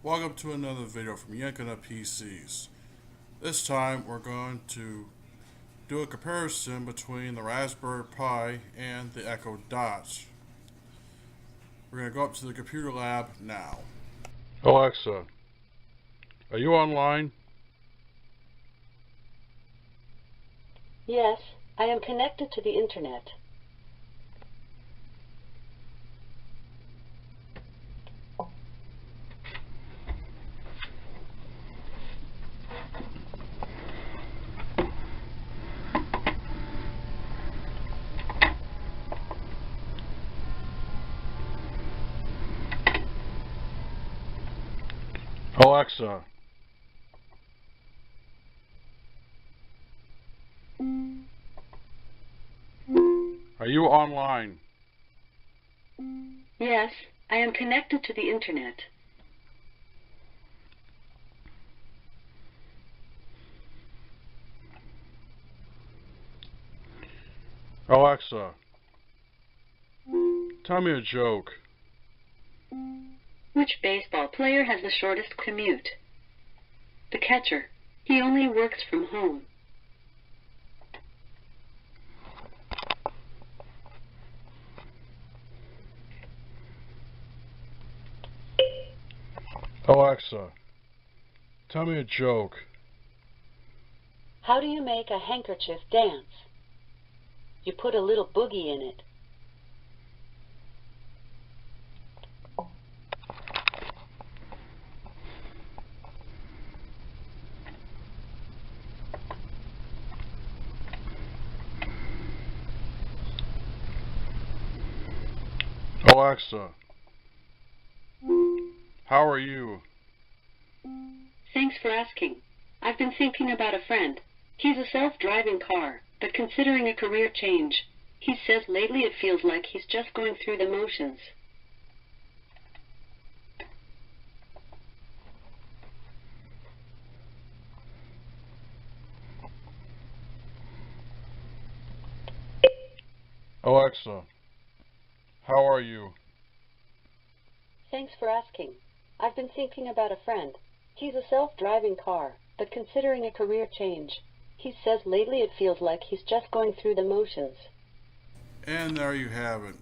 Welcome to another video from Yenkna PCs. This time we're going to do a comparison between the Raspberry Pi and the Echo Dot. We're going to go up to the computer lab now. Alexa, are you online? Yes, I am connected to the internet. Alexa, are you online? Yes, I am connected to the internet. Alexa, tell me a joke. Which baseball player has the shortest commute? The catcher. He only works from home. Alexa, tell me a joke. How do you make a handkerchief dance? You put a little boogie in it. Alexa, how are you? Thanks for asking. I've been thinking about a friend. He's a self-driving car, but considering a career change. He says lately it feels like he's just going through the motions. Alexa, how are you? Thanks for asking. I've been thinking about a friend. He's a self-driving car, but considering a career change. He says lately it feels like he's just going through the motions. And there you have it.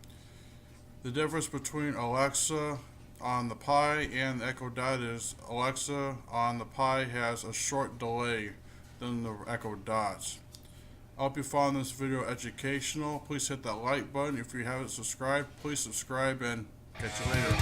The difference between Alexa on the Pi and the Echo Dot is Alexa on the Pi has a short delay than the Echo Dot. I hope you found this video educational. Please hit that like button. If you haven't subscribed, please subscribe and catch you later.